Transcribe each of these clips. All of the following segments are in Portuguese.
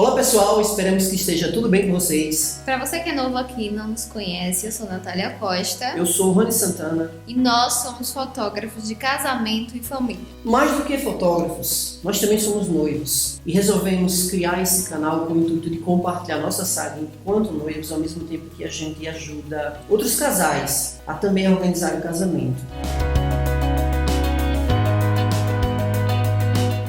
Olá pessoal, esperamos que esteja tudo bem com vocês. Para você que é novo aqui e não nos conhece, eu sou Natália Costa. Eu sou o Rony Santana. E nós somos fotógrafos de casamento e família. Mais do que fotógrafos, nós também somos noivos. E resolvemos criar esse canal com o intuito de compartilhar nossa saga enquanto noivos, ao mesmo tempo que a gente ajuda outros casais a também organizar o casamento.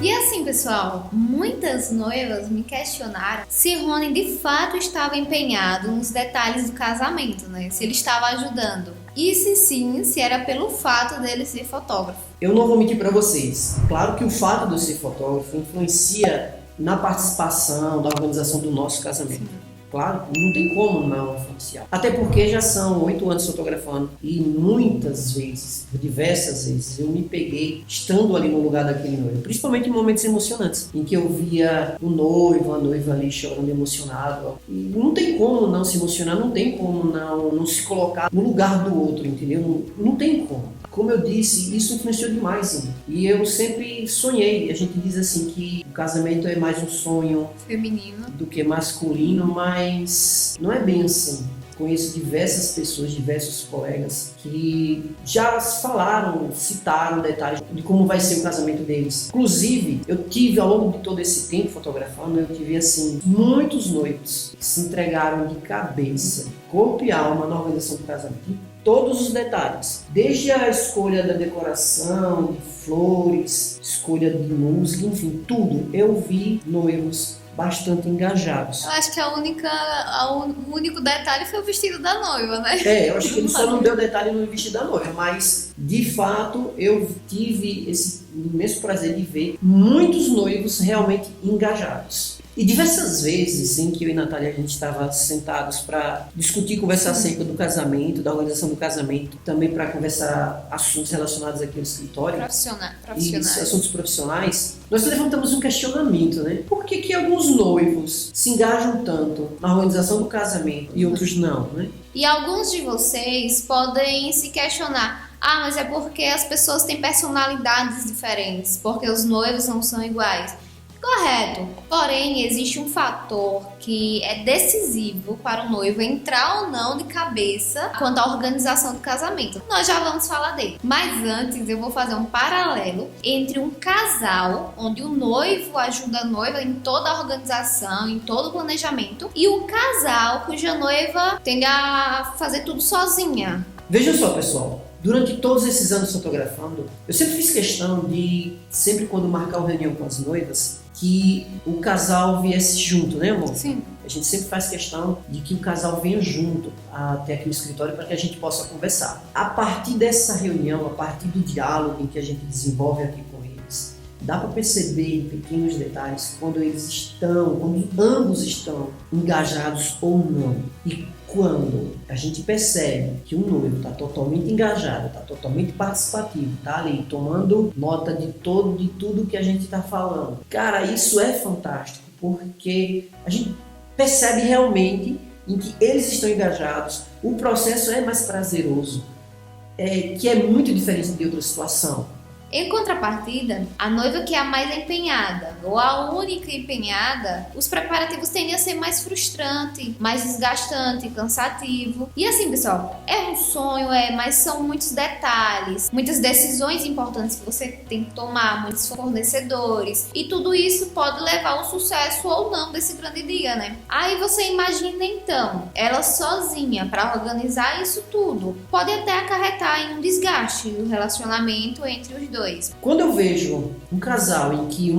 E assim, pessoal, muitas noivas me questionaram se Rony de fato estava empenhado nos detalhes do casamento, né? Se ele estava ajudando. E se sim, se era pelo fato dele ser fotógrafo. Eu não vou mentir para vocês. Claro que o fato de eu ser fotógrafo influencia na participação, da organização do nosso casamento. Sim. Claro, não tem como não influenciar. Até porque já são 8 anos fotografando e muitas vezes, diversas vezes, eu me peguei estando ali no lugar daquele noivo. Principalmente em momentos emocionantes, em que eu via o noivo, a noiva ali chorando emocionado. E não tem como não se emocionar, não tem como não se colocar no lugar do outro, entendeu? Não tem como. Como eu disse, isso influenciou demais em mim. E eu sempre sonhei. A gente diz assim que o casamento é mais um sonho feminino do que masculino, mas não é bem assim. Conheço diversas pessoas, diversos colegas que já falaram, citaram detalhes de como vai ser o casamento deles. Inclusive, eu tive ao longo de todo esse tempo fotografando, eu tive assim, muitos noivos que se entregaram de cabeça, corpo e alma na organização do casamento. Todos os detalhes, desde a escolha da decoração, de flores, escolha de música, enfim, tudo. Eu vi noivos bastante engajados. Eu acho que o único detalhe foi o vestido da noiva, né? Eu acho que ele só não deu detalhe no vestido da noiva, mas de fato eu tive esse imenso prazer de ver muitos noivos realmente engajados. E diversas vezes em que eu e Natália a gente estava sentados para discutir, conversar acerca do casamento, da organização do casamento, também para conversar assuntos relacionados aqui ao escritório. Profissionais. E assuntos profissionais. Nós levantamos um questionamento, né? Por que alguns noivos se engajam tanto na organização do casamento e outros não, né? E alguns de vocês podem se questionar: mas é porque as pessoas têm personalidades diferentes, porque os noivos não são iguais. Correto, porém existe um fator que é decisivo para o noivo entrar ou não de cabeça quanto à organização do casamento. Nós já vamos falar dele, mas antes eu vou fazer um paralelo entre um casal onde o noivo ajuda a noiva em toda a organização, em todo o planejamento, e um casal cuja noiva tende a fazer tudo sozinha. Vejam só, pessoal. Durante todos esses anos fotografando, eu sempre fiz questão de, sempre quando marcar uma reunião com as noivas, que o casal viesse junto, né, amor? Sim. A gente sempre faz questão de que o casal venha junto até aqui no escritório para que a gente possa conversar. A partir dessa reunião, a partir do diálogo que a gente desenvolve aqui com eles, dá para perceber em pequenos detalhes quando ambos estão engajados ou não. E quando a gente percebe que o noivo está totalmente engajado, está totalmente participativo, está ali tomando nota de tudo que a gente está falando. Cara, isso é fantástico, porque a gente percebe realmente em que eles estão engajados, o processo é mais prazeroso, que é muito diferente de outra situação. Em contrapartida, a noiva que é a mais empenhada ou a única empenhada, os preparativos tendem a ser mais frustrante, mais desgastante, cansativo. E assim, pessoal, é um sonho, mas são muitos detalhes, muitas decisões importantes que você tem que tomar, muitos fornecedores. E tudo isso pode levar ao sucesso ou não desse grande dia, né? Aí você imagina então, ela sozinha para organizar isso tudo. Pode até acarretar em um desgaste no relacionamento entre os dois. Quando eu vejo um casal em que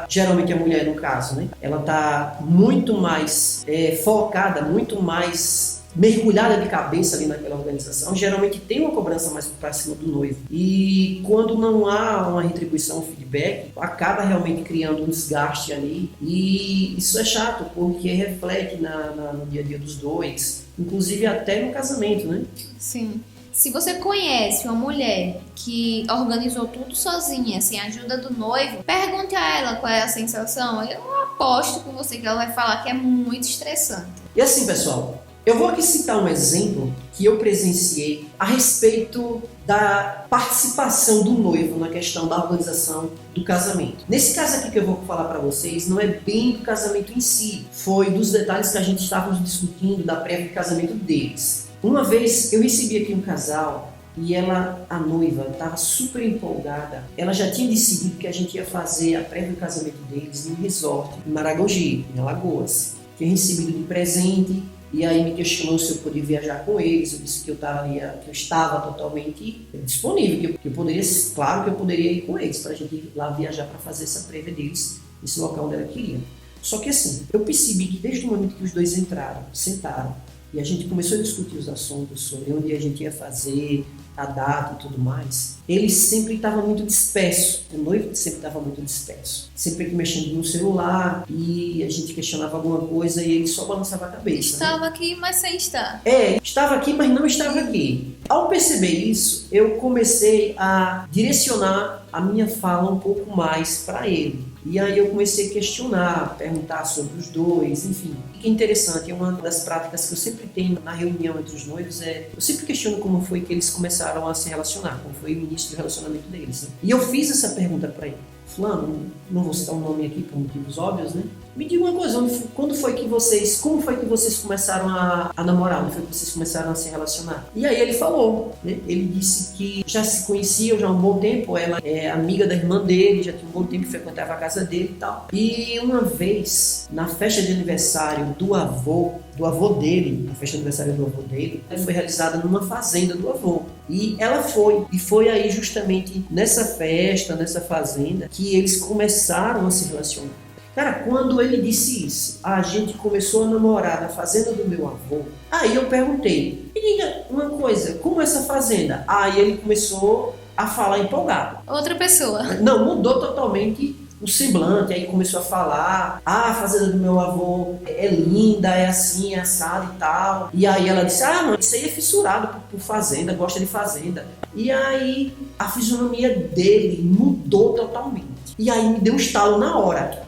geralmente a mulher no caso, né? Ela tá muito mais focada, muito mais mergulhada de cabeça ali naquela organização, geralmente tem uma cobrança mais para cima do noivo. E quando não há uma retribuição, um feedback, acaba realmente criando um desgaste ali. E isso é chato, porque reflete no dia a dia dos dois, inclusive até no casamento, né? Sim. Se você conhece uma mulher que organizou tudo sozinha, sem a ajuda do noivo, pergunte a ela qual é a sensação. Eu aposto com você que ela vai falar que é muito estressante. E assim, pessoal, Eu vou aqui citar um exemplo que eu presenciei a respeito da participação do noivo na questão da organização do casamento. Nesse caso aqui que eu vou falar para vocês, não é bem do casamento em si, foi dos detalhes que a gente estávamos discutindo da prévia de casamento deles. Uma vez eu recebi aqui um casal e ela, a noiva, estava super empolgada. Ela já tinha decidido que a gente ia fazer a prévia de casamento deles num resort em Maragogi, em Alagoas. Tinha recebido de presente. E aí me questionou se eu podia viajar com eles. Eu disse que eu estava totalmente disponível, que eu poderia, claro que eu poderia ir com eles para a gente ir lá viajar para fazer essa prévia deles, nesse local onde ela queria. Só que assim, eu percebi que desde o momento que os dois entraram, sentaram, e a gente começou a discutir os assuntos sobre onde a gente ia fazer, a data e tudo mais, ele sempre estava muito disperso. O noivo sempre estava muito disperso. Sempre aqui mexendo no celular e a gente questionava alguma coisa e ele só balançava a cabeça. Estava aqui, mas sem estar. Estava aqui, mas não estava aqui. Ao perceber isso, eu comecei a direcionar a minha fala um pouco mais para ele. E aí eu comecei a questionar, perguntar sobre os dois, enfim. O que é interessante, é uma das práticas que eu sempre tenho na reunião entre os noivos, eu sempre questiono como foi que eles começaram a se relacionar, como foi o início do relacionamento deles. Né? E eu fiz essa pergunta para ele. Fulano, não vou citar um nome aqui por motivos óbvios, né? Me diga uma coisa, como foi que vocês começaram a namorar? Onde foi que vocês começaram a se relacionar? E aí ele falou, né? Ele disse que já se conheciam já há um bom tempo, ela é amiga da irmã dele, já tinha um bom tempo que frequentava a casa dele e tal. E uma vez, na festa de aniversário do avô dele, a festa de aniversário do avô dele, foi realizada numa fazenda do avô. E ela foi aí justamente nessa festa, nessa fazenda, que eles começaram a se relacionar. Cara, quando ele disse isso, a gente começou a namorar na fazenda do meu avô. Aí eu perguntei, me diga uma coisa, como é essa fazenda? Aí ele começou a falar empolgado. Outra pessoa. Não, mudou totalmente o semblante, aí começou a falar, a fazenda do meu avô é linda, é assim, é assado e tal. E aí ela disse, mano, isso aí é fissurado por fazenda, gosta de fazenda. E aí a fisionomia dele mudou totalmente. E aí me deu um estalo na hora.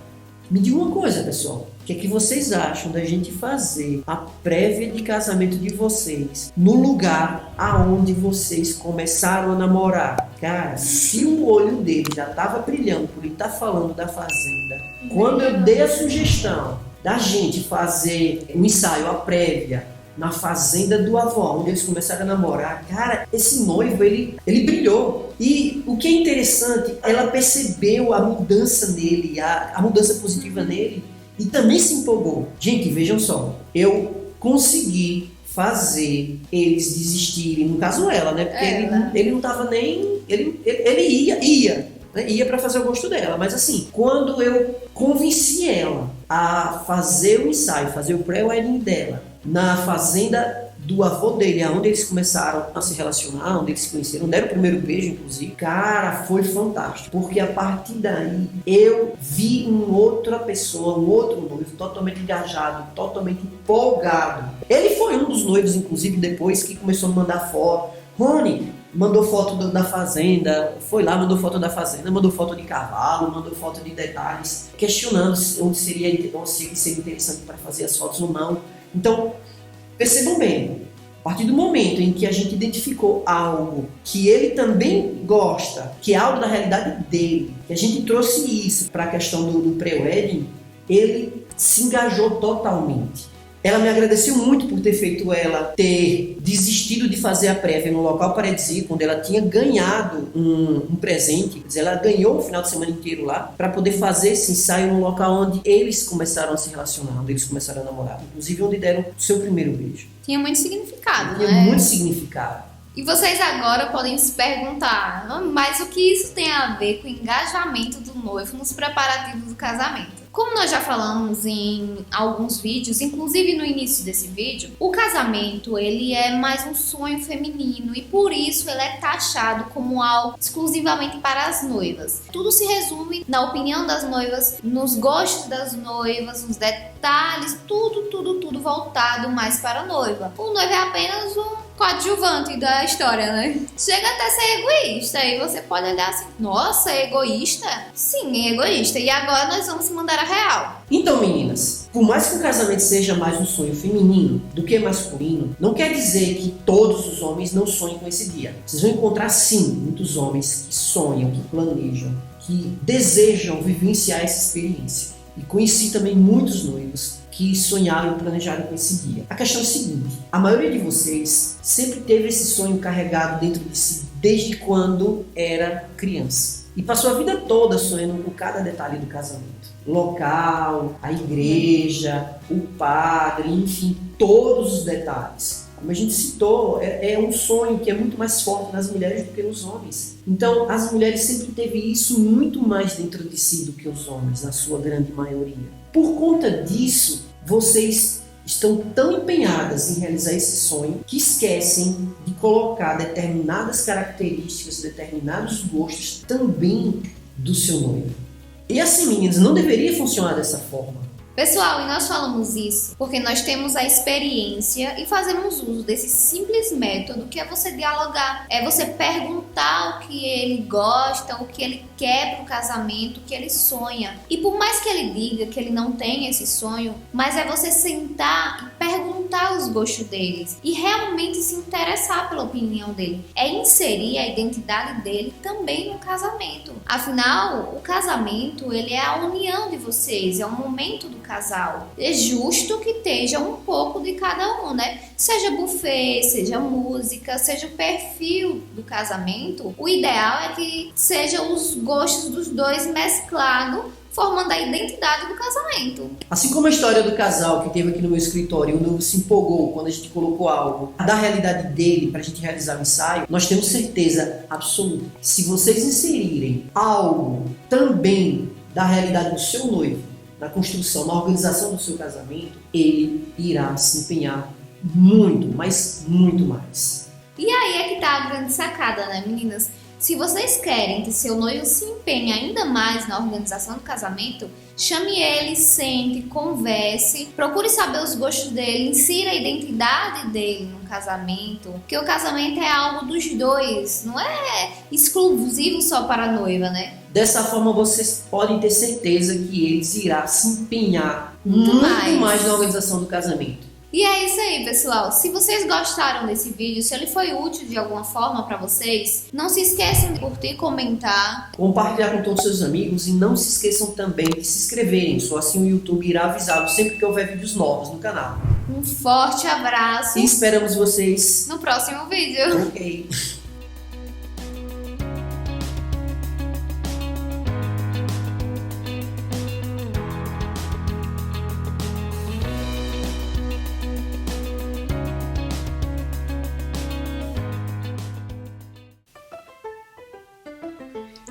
Me diga uma coisa, pessoal, o que é que vocês acham da gente fazer a prévia de casamento de vocês no lugar aonde vocês começaram a namorar? Cara, se o olho dele já estava brilhando por ele estar falando da fazenda, quando eu dei a sugestão da gente fazer um ensaio, a prévia, na fazenda do avô, onde eles começaram a namorar, cara, esse noivo, ele brilhou. E o que é interessante, ela percebeu a mudança nele, a mudança positiva nele, e também se empolgou. Gente, vejam só, eu consegui fazer eles desistirem, no caso ela, né? Porque ele não estava nem... Ele ia para fazer o gosto dela, mas assim, quando eu convenci ela a fazer o ensaio, fazer o pré-wedding dela, na fazenda do avô dele, onde eles começaram a se relacionar, onde eles se conheceram, deram o primeiro beijo, inclusive. Cara, foi fantástico, porque a partir daí eu vi uma outra pessoa, um outro noivo totalmente engajado, totalmente empolgado. Ele foi um dos noivos, inclusive, depois que começou a mandar foto. Rony mandou foto da fazenda, foi lá, mandou foto da fazenda, mandou foto de cavalo, mandou foto de detalhes, questionando onde seria interessante para fazer as fotos ou não. Então, percebam bem, a partir do momento em que a gente identificou algo que ele também gosta, que é algo da realidade dele, que a gente trouxe isso para a questão do pré-wedding, ele se engajou totalmente. Ela me agradeceu muito por ter feito ela ter desistido de fazer a prévia no local paradisíaco, onde ela tinha ganhado um presente. Quer dizer, ela ganhou o final de semana inteiro lá para poder fazer esse ensaio no local onde eles começaram a se relacionar, onde eles começaram a namorar. Inclusive onde deram o seu primeiro beijo. Tinha muito significado, né? Tinha muito significado. E vocês agora podem se perguntar, mas o que isso tem a ver com o engajamento do noivo nos preparativos do casamento? Como nós já falamos em alguns vídeos, inclusive no início desse vídeo, o casamento ele é mais um sonho feminino e por isso ele é taxado como algo exclusivamente para as noivas. Tudo se resume na opinião das noivas, nos gostos das noivas, nos detalhes, tudo voltado mais para a noiva. O noivo é apenas um coadjuvante da história, né? Chega até a ser egoísta e você pode olhar assim, nossa, é egoísta? Sim, é egoísta. E agora nós vamos mandar a real. Então, meninas, Por mais que o casamento seja mais um sonho feminino do que masculino, não quer dizer que todos os homens não sonhem com esse dia. Vocês vão encontrar sim muitos homens que sonham, que planejam, que desejam vivenciar essa experiência. E conheci também muitos noivos que sonharam e planejaram com esse dia. A questão é a seguinte: a maioria de vocês sempre teve esse sonho carregado dentro de si desde quando era criança. E passou a vida toda sonhando com cada detalhe do casamento. Local, a igreja, o padre, enfim, todos os detalhes. Como a gente citou, é um sonho que é muito mais forte nas mulheres do que nos homens. Então, as mulheres sempre teve isso muito mais dentro de si do que os homens, na sua grande maioria. Por conta disso, vocês estão tão empenhadas em realizar esse sonho que esquecem de colocar determinadas características, determinados gostos também do seu noivo. E assim, meninas, não deveria funcionar dessa forma. Pessoal, e nós falamos isso porque nós temos a experiência e fazemos uso desse simples método que é você dialogar, é você perguntar o que ele gosta, o que ele quer para o casamento, o que ele sonha. E por mais que ele diga que ele não tem esse sonho, mas é você sentar e perguntar os gostos deles e realmente se interessar pela opinião dele. É inserir a identidade dele também no casamento. Afinal, o casamento, ele é a união de vocês, é o momento do casal. É justo que esteja um pouco de cada um, né? Seja buffet, seja música, seja o perfil do casamento. O ideal é que sejam os gostos dos dois mesclados, formando a identidade do casamento. Assim como a história do casal que teve aqui no meu escritório, o noivo se empolgou quando a gente colocou algo da realidade dele para a gente realizar o ensaio, nós temos certeza absoluta. Se vocês inserirem algo também da realidade do seu noivo, na construção, na organização do seu casamento, ele irá se empenhar muito, mas muito mais. E aí é que tá a grande sacada, né, meninas? Se vocês querem que seu noivo se empenhe ainda mais na organização do casamento, chame ele, sente, converse, procure saber os gostos dele, insira a identidade dele no casamento, porque o casamento é algo dos dois, não é exclusivo só para a noiva, né? Dessa forma, vocês podem ter certeza que eles irão se empenhar muito mais na organização do casamento. E é isso aí, pessoal. Se vocês gostaram desse vídeo, se ele foi útil de alguma forma para vocês, não se esqueçam de curtir, comentar, compartilhar com todos os seus amigos e não se esqueçam também de se inscreverem, só assim o YouTube irá avisá-los sempre que houver vídeos novos no canal. Um forte abraço e esperamos vocês no próximo vídeo. Ok.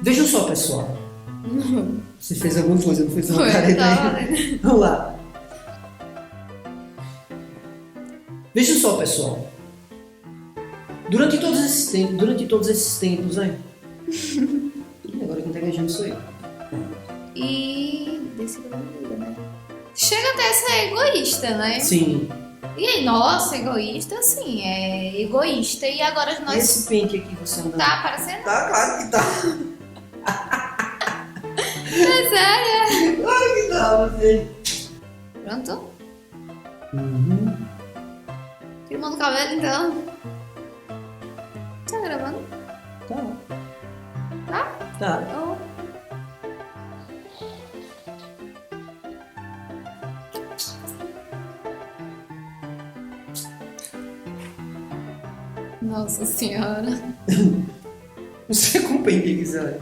Vejam só, pessoal. Você fez alguma coisa, não fez uma careta aí? Vamos lá. Vejam só, pessoal. Durante todos esses tempos, né? Agora quem tá gaguejando sou eu. E desse né? Chega até a ser egoísta, né? Sim. E aí, nossa, egoísta, sim, é egoísta. E agora nós... Esse pente aqui você não tá aparecendo? Tá, claro que tá. É sério? Claro que tá, você. Pronto? Uhum. Filmando o cabelo, então. Tá gravando? Tá. Tá? Tá. Oh. Nossa senhora. Você acompanha quem quiser.